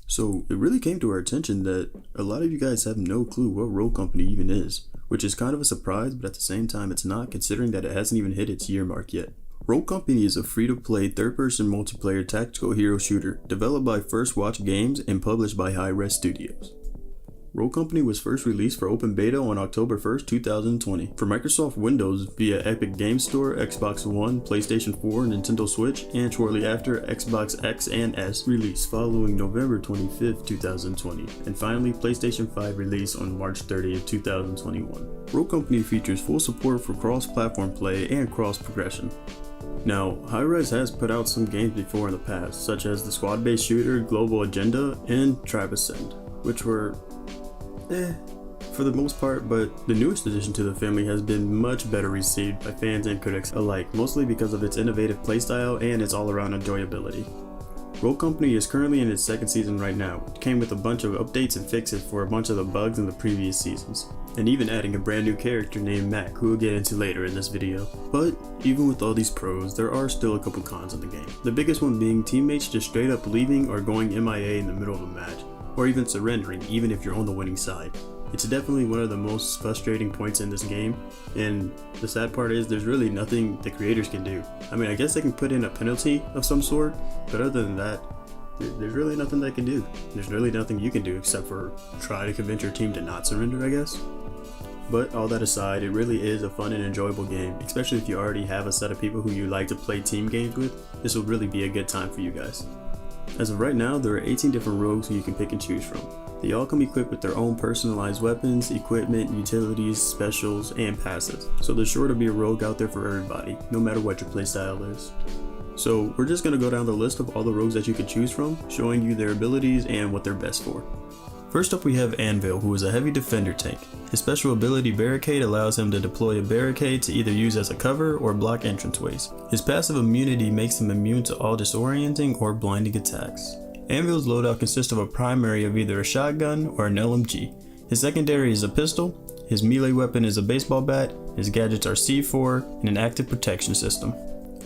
So it really came to our attention that a lot of you guys have no clue what Rogue Company even is, which is kind of a surprise, but at the same time it's not, considering that it hasn't even hit its year mark yet. Rogue Company is a free-to-play third-person multiplayer tactical hero shooter developed by First Watch Games and published by Hi-Res Studios. Rogue Company was first released for open beta on October 1st, 2020 for Microsoft Windows via Epic Games Store, Xbox One, PlayStation 4, Nintendo Switch, and shortly after Xbox X and S release following November 25th, 2020, and finally PlayStation 5 release on March 30th, 2021. Rogue Company features full support for cross-platform play and cross-progression. Now, Hi-Res has put out some games before in the past, such as the squad-based shooter Global Agenda and Tribe Ascend, which were for the most part, but the newest addition to the family has been much better received by fans and critics alike, mostly because of its innovative playstyle and its all-around enjoyability. Rogue Company is currently in its second season right now. It came with a bunch of updates and fixes for a bunch of the bugs in the previous seasons, and even adding a brand new character named Mack, who we'll get into later in this video. But even with all these pros, there are still a couple cons in the game. The biggest one being teammates just straight up leaving or going MIA in the middle of a match, or even surrendering even if you're on the winning side. It's definitely one of the most frustrating points in this game, and the sad part is there's really nothing the creators can do. I mean, I guess they can put in a penalty of some sort, but other than that, there's really nothing they can do. There's really nothing you can do except for try to convince your team to not surrender, I guess. But all that aside, it really is a fun and enjoyable game, especially if you already have a set of people who you like to play team games with. This will really be a good time for you guys. As of right now, there are 18 different rogues who you can pick and choose from. They all come equipped with their own personalized weapons, equipment, utilities, specials, and passives. So there's sure to be a rogue out there for everybody, no matter what your playstyle is. So we're just going to go down the list of all the rogues that you can choose from, showing you their abilities and what they're best for. First up we have Anvil, who is a heavy defender tank. His special ability Barricade allows him to deploy a barricade to either use as a cover or block entranceways. His passive immunity makes him immune to all disorienting or blinding attacks. Anvil's loadout consists of a primary of either a shotgun or an LMG. His secondary is a pistol, his melee weapon is a baseball bat, his gadgets are C4, and an active protection system.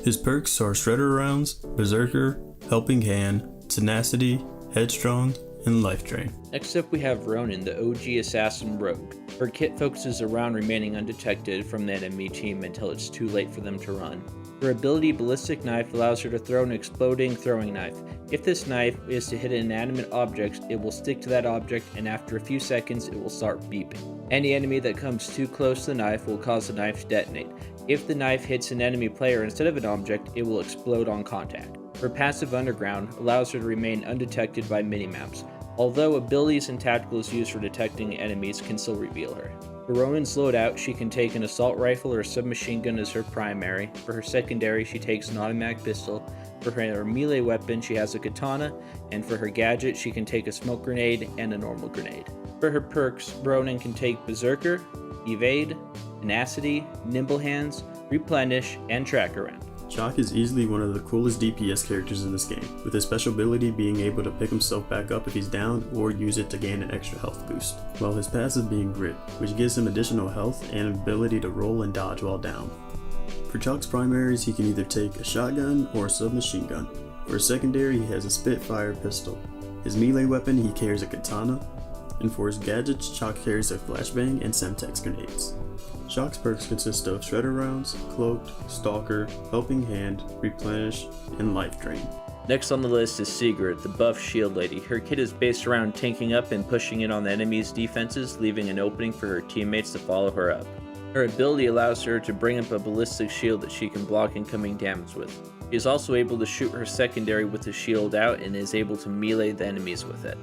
His perks are Shredder Rounds, Berserker, Helping Hand, Tenacity, Headstrong, and Life Drain. Next up we have Ronin, the OG assassin rogue. Her kit focuses around remaining undetected from the enemy team until it's too late for them to run. Her ability Ballistic Knife allows her to throw an exploding throwing knife. If this knife is to hit an inanimate object, it will stick to that object, and after a few seconds it will start beeping. Any enemy that comes too close to the knife will cause the knife to detonate. If the knife hits an enemy player instead of an object, it will explode on contact. Her passive Underground allows her to remain undetected by minimaps, although abilities and tacticals used for detecting enemies can still reveal her. For Ronin's loadout, she can take an assault rifle or a submachine gun as her primary. For her secondary, she takes an automatic pistol. For her melee weapon, she has a katana, and for her gadget, she can take a smoke grenade and a normal grenade. For her perks, Ronin can take Berserker, Evade, Tenacity, Nimble Hands, Replenish, and Track Around. Chaac is easily one of the coolest DPS characters in this game, with his special ability being able to pick himself back up if he's down or use it to gain an extra health boost, while his passive being Grit, which gives him additional health and ability to roll and dodge while down. For Chaac's primaries, he can either take a shotgun or a submachine gun. For his secondary, he has a Spitfire pistol. His melee weapon, he carries a katana, and for his gadgets, Chaac carries a flashbang and Semtex grenades. Chaac's perks consist of Shredder Rounds, Cloaked, Stalker, Helping Hand, Replenish, and Life Drain. Next on the list is Sigrid, the buff shield lady. Her kit is based around tanking up and pushing in on the enemy's defenses, leaving an opening for her teammates to follow her up. Her ability allows her to bring up a ballistic shield that she can block incoming damage with. She is also able to shoot her secondary with the shield out and is able to melee the enemies with it.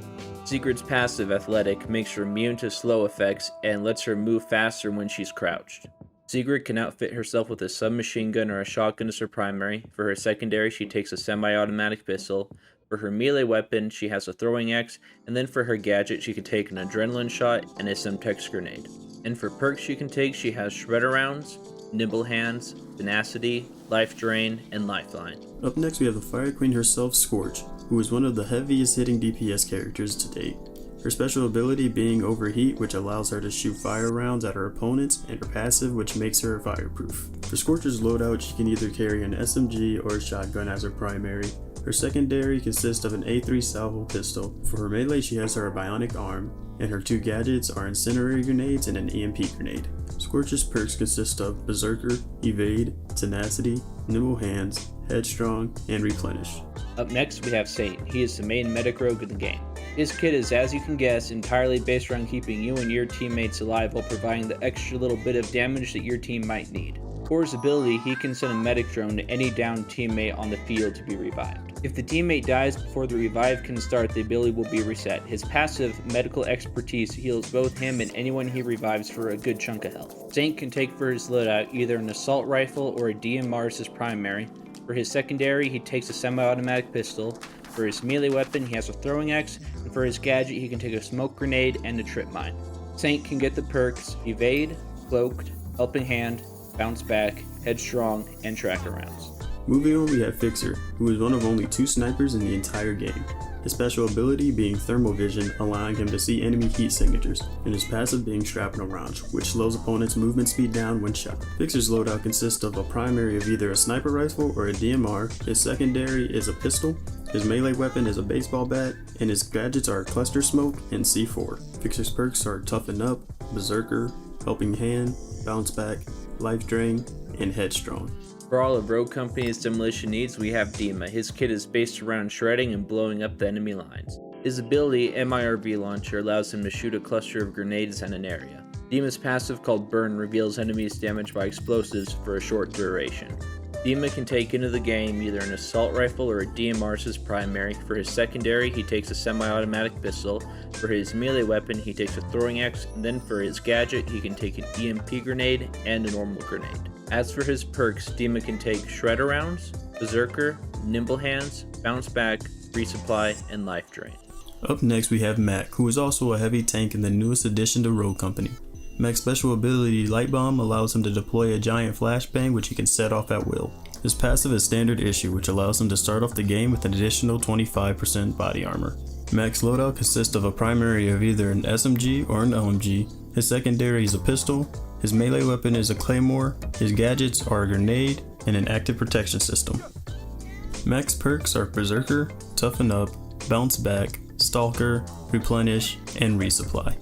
Sigrid's passive Athletic makes her immune to slow effects and lets her move faster when she's crouched. Sigrid can outfit herself with a submachine gun or a shotgun as her primary. For her secondary, she takes a semi-automatic pistol. For her melee weapon, she has a throwing axe, and then for her gadget, she can take an adrenaline shot and a Semtex grenade. And for perks she can take, she has Shredder Rounds, Nimble Hands, Tenacity, Life Drain, and Lifeline. Up next we have the Fire Queen herself, Scorch, who is one of the heaviest hitting DPS characters to date. Her special ability being Overheat, which allows her to shoot fire rounds at her opponents, and her passive, which makes her fireproof. For Scorch's loadout, she can either carry an SMG or a shotgun as her primary. Her secondary consists of an A3 salvo pistol. For her melee, she has her bionic arm, and her 2 gadgets are incendiary grenades and an EMP grenade. Scorch's perks consist of Berserker, Evade, Tenacity, Nimble Hands, Headstrong, and Replenish. Up next we have Saint. He is the main medic rogue in the game. His kit is, as you can guess, entirely based around keeping you and your teammates alive while providing the extra little bit of damage that your team might need. For his ability, he can send a medic drone to any downed teammate on the field to be revived. If the teammate dies before the revive can start, the ability will be reset. His passive, medical expertise, heals both him and anyone he revives for a good chunk of health. Saint can take for his loadout either an assault rifle or a DMR as his primary. For his secondary, he takes a semi-automatic pistol. For his melee weapon, he has a throwing axe, and for his gadget, he can take a smoke grenade and a trip mine. Saint can get the perks Evade, Cloaked, Helping Hand, Bounce Back, Headstrong, and Tracker rounds. Moving on, we have Fixer, who is one of only 2 snipers in the entire game. His special ability being Thermal Vision, allowing him to see enemy heat signatures, and his passive being Shrapnel Round, which slows opponents' movement speed down when shot. Fixer's loadout consists of a primary of either a sniper rifle or a DMR, his secondary is a pistol, his melee weapon is a baseball bat, and his gadgets are Cluster Smoke and C4. Fixer's perks are Toughen Up, Berserker, Helping Hand, Bounce Back, Life Drain, and Headstrong. For all of Rogue Company's demolition needs, we have Dima. His kit is based around shredding and blowing up the enemy lines. His ability, MIRV Launcher, allows him to shoot a cluster of grenades in an area. Dima's passive, called Burn, reveals enemies damaged by explosives for a short duration. Dima can take into the game either an assault rifle or a DMR as his primary. For his secondary, he takes a semi-automatic pistol. For his melee weapon, he takes a throwing axe, and then for his gadget, he can take an EMP grenade and a normal grenade. As for his perks, Dima can take Shredder rounds, Berserker, Nimble Hands, Bounce Back, Resupply, and Life Drain. Up next we have Mack, who is also a heavy tank in the newest addition to Rogue Company. Mack's special ability, Light Bomb, allows him to deploy a giant flashbang which he can set off at will. His passive is Standard Issue, which allows him to start off the game with an additional 25% body armor. Mack's loadout consists of a primary of either an SMG or an LMG, his secondary is a pistol, his melee weapon is a claymore, his gadgets are a grenade, and an active protection system. Mack's perks are Berserker, Toughen Up, Bounce Back, Stalker, Replenish, and Resupply.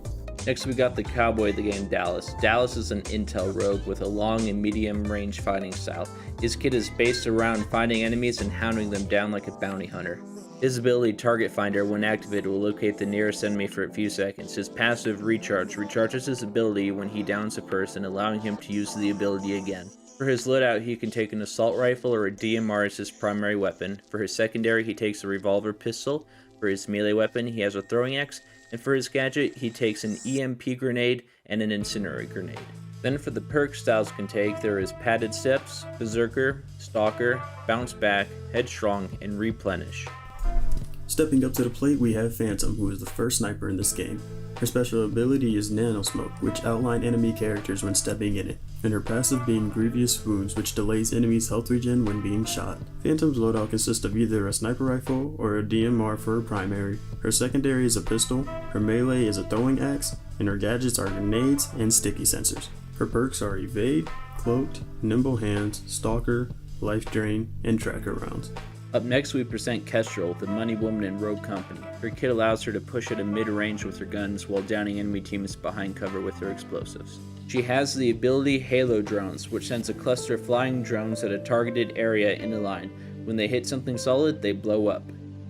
Next we got the cowboy of the game, Dallas. Dallas is an intel rogue with a long and medium range fighting style. His kit is based around finding enemies and hounding them down like a bounty hunter. His ability, Target Finder, when activated, will locate the nearest enemy for a few seconds. His passive, Recharge, recharges his ability when he downs a person, allowing him to use the ability again. For his loadout, he can take an assault rifle or a DMR as his primary weapon. For his secondary, he takes a revolver pistol. For his melee weapon, he has a throwing axe. And for his gadget, he takes an EMP grenade and an incendiary grenade. Then for the perk styles can take, there is Padded Steps, Berserker, Stalker, Bounce Back, Headstrong, and Replenish. Stepping up to the plate, we have Phantom, who is the first sniper in this game. Her special ability is Nano Smoke, which outline enemy characters when stepping in it, and her passive being Grievous Wounds, which delays enemies' health regen when being shot. Phantom's loadout consists of either a sniper rifle or a DMR for her primary. Her secondary is a pistol, her melee is a throwing axe, and her gadgets are grenades and sticky sensors. Her perks are Evade, Cloaked, Nimble Hands, Stalker, Life Drain, and Tracker rounds. Up next we present Kestrel, the money woman in Rogue Company. Her kit allows her to push at a mid-range with her guns while downing enemy teams behind cover with her explosives. She has the ability Halo Drones, which sends a cluster of flying drones at a targeted area in a line. When they hit something solid, they blow up.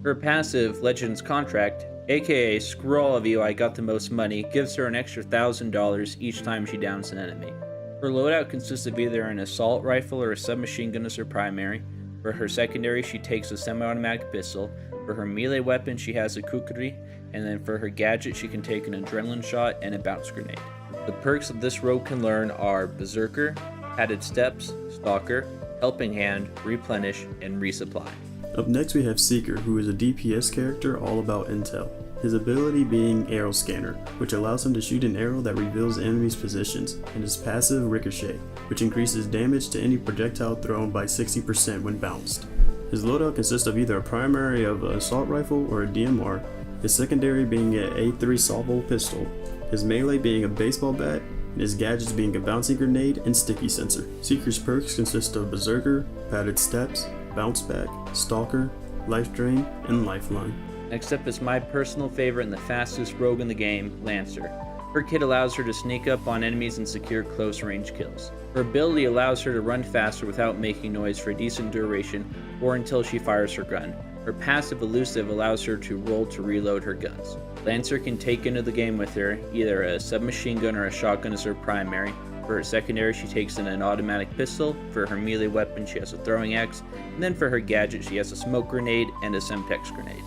Her passive, Legends Contract, aka Screw all of you, I got the most money, gives her an extra $1,000 each time she downs an enemy. Her loadout consists of either an assault rifle or a submachine gun as her primary. For her secondary, she takes a semi-automatic pistol. For her melee weapon, she has a kukri, and then for her gadget, she can take an adrenaline shot and a bounce grenade. The perks that this rogue can learn are Berserker, Padded Steps, Stalker, Helping Hand, Replenish, and Resupply. Up next we have Seeker, who is a DPS character all about intel. His ability being Arrow Scanner, which allows him to shoot an arrow that reveals the enemy's positions, and his passive Ricochet, which increases damage to any projectile thrown by 60% when bounced. His loadout consists of either a primary of an assault rifle or a DMR, his secondary being an A3 salvo pistol, his melee being a baseball bat, and his gadgets being a bouncing grenade and sticky sensor. Seeker's perks consist of Berserker, Padded Steps, Bounce Back, Stalker, Life Drain, and Lifeline. Next up is my personal favorite and the fastest rogue in the game, Lancer. Her kit allows her to sneak up on enemies and secure close range kills. Her ability allows her to run faster without making noise for a decent duration or until she fires her gun. Her passive Elusive allows her to roll to reload her guns. Lancer can take into the game with her either a submachine gun or a shotgun as her primary. For her secondary, she takes in an automatic pistol. For her melee weapon, she has a throwing axe. And then for her gadget, she has a smoke grenade and a Semtex grenade.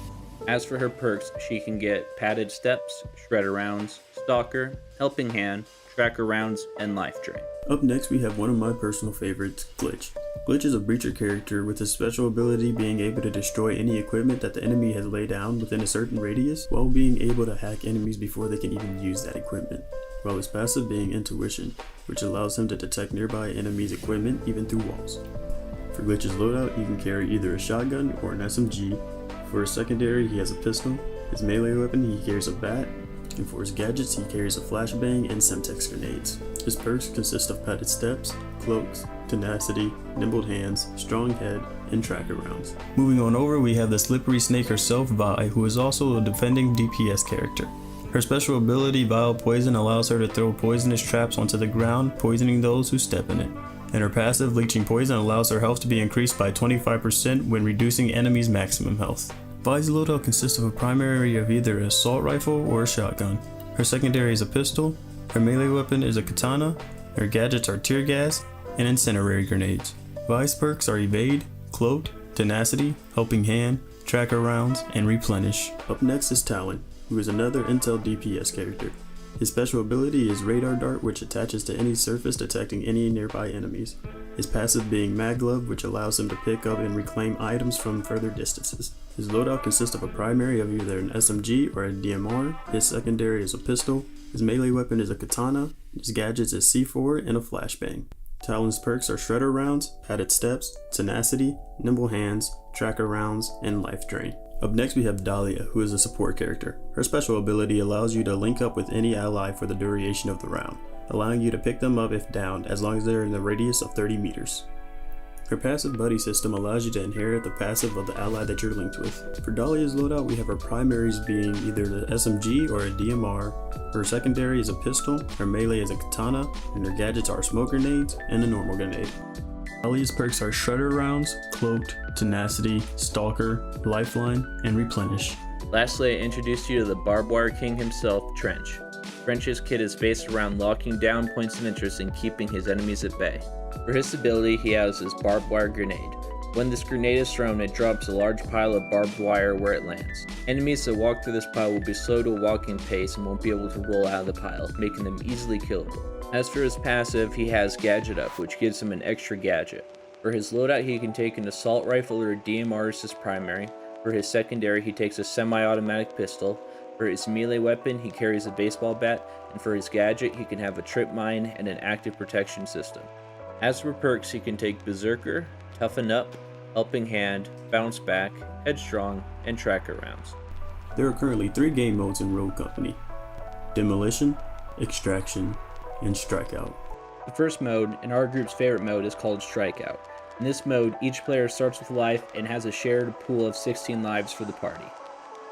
As for her perks, she can get Padded Steps, Shredder Rounds, Stalker, Helping Hand, Tracker Rounds, and Life Drain. Up next, we have one of my personal favorites, Glitch. Glitch is a breacher character with his special ability being able to destroy any equipment that the enemy has laid down within a certain radius, while being able to hack enemies before they can even use that equipment. While his passive being Intuition, which allows him to detect nearby enemies' equipment even through walls. For Glitch's loadout, he can carry either a shotgun or an SMG. For his secondary, he has a pistol. His melee weapon, he carries a bat. And for his gadgets, he carries a flashbang and Semtex grenades. His perks consist of Padded Steps, Cloaks, Tenacity, Nimbled Hands, Strong Head, and Tracker Rounds. Moving on over, we have the Slippery Snake herself, Vi, who is also a defending DPS character. Her special ability, Vile Poison, allows her to throw poisonous traps onto the ground, poisoning those who step in it. And her passive, Leeching Poison, allows her health to be increased by 25% when reducing enemies' maximum health. Vi's loadout consists of a primary of either an assault rifle or a shotgun. Her secondary is a pistol, her melee weapon is a katana, her gadgets are tear gas, and incendiary grenades. Vi's perks are Evade, Cloaked, Tenacity, Helping Hand, Tracker Rounds, and Replenish. Up next is Talon, who is another Intel DPS character. His special ability is Radar Dart, which attaches to any surface detecting any nearby enemies. His passive being Mag Glove, which allows him to pick up and reclaim items from further distances. His loadout consists of a primary of either an SMG or a DMR, his secondary is a pistol, his melee weapon is a katana, his gadgets is C4 and a flashbang. Talon's perks are Shredder Rounds, Padded Steps, Tenacity, Nimble Hands, Tracker Rounds, and Life Drain. Up next we have Dahlia, who is a support character. Her special ability allows you to link up with any ally for the duration of the round, allowing you to pick them up if downed as long as they're in the radius of 30 meters. Her passive buddy system allows you to inherit the passive of the ally that you're linked with. For Dahlia's loadout, we have her primaries being either the SMG or a DMR, her secondary is a pistol, her melee is a katana, and her gadgets are smoke grenades and a normal grenade. Dahlia's perks are Shredder Rounds, Cloaked, Tenacity, Stalker, Lifeline, and Replenish. Lastly, I introduced you to the Barbed Wire King himself, Trench. Trench's kit is based around locking down points of interest and keeping his enemies at bay. For his ability, he has his Barbed Wire Grenade. When this grenade is thrown, it drops a large pile of barbed wire where it lands. Enemies that walk through this pile will be slow to a walking pace and won't be able to roll out of the pile, making them easily killable. As for his passive, he has Gadget Up, which gives him an extra gadget. For his loadout, he can take an assault rifle or a DMR as his primary. For his secondary, he takes a semi-automatic pistol. For his melee weapon, he carries a baseball bat, and for his gadget, he can have a trip mine and an active protection system. As for perks, he can take Berserker, Toughen Up, Helping Hand, Bounce Back, Headstrong, and Tracker Rounds. There are currently 3 game modes in Rogue Company: Demolition, Extraction, and Strikeout. The first mode, and our group's favorite mode, is called Strikeout. In this mode, each player starts with life and has a shared pool of 16 lives for the party.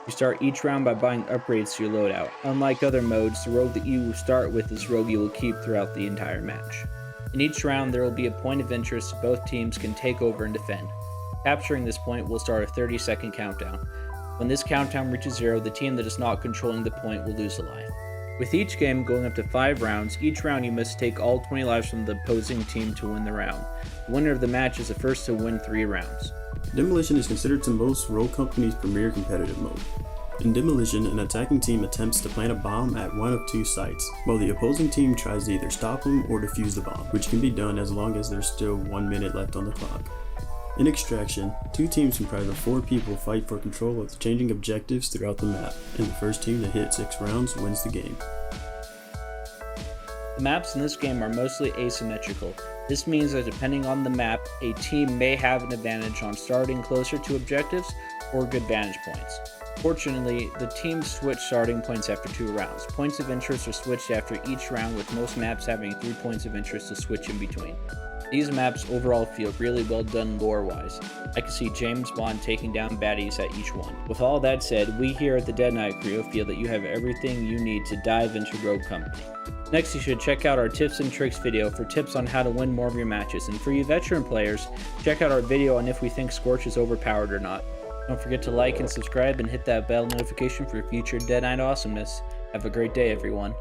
You start each round by buying upgrades to your loadout. Unlike other modes, the rogue that you start with is the rogue you will keep throughout the entire match. In each round, there will be a point of interest both teams can take over and defend. Capturing this point will start a 30-second countdown. When this countdown reaches 0, the team that is not controlling the point will lose a life. With each game going up to 5 rounds, each round you must take all 20 lives from the opposing team to win the round. The winner of the match is the first to win 3 rounds. Demolition is considered to most Rogue Company's premier competitive mode. In Demolition, an attacking team attempts to plant a bomb at one of 2 sites, while the opposing team tries to either stop them or defuse the bomb, which can be done as long as there's still 1 minute left on the clock. In Extraction, 2 teams comprised of 4 people fight for control of changing objectives throughout the map, and the first team to hit 6 rounds wins the game. The maps in this game are mostly asymmetrical. This means that depending on the map, a team may have an advantage on starting closer to objectives or good vantage points. Fortunately, the teams switch starting points after 2 rounds. Points of interest are switched after each round, with most maps having 3 points of interest to switch in between. These maps overall feel really well done lore-wise. I can see James Bond taking down baddies at each one. With all that said, we here at the Dead Knight Crew feel that you have everything you need to dive into Rogue Company. Next, you should check out our tips and tricks video for tips on how to win more of your matches, and for you veteran players, check out our video on if we think Scorch is overpowered or not. Don't forget to like and subscribe and hit that bell notification for future Dead Knight awesomeness. Have a great day, everyone.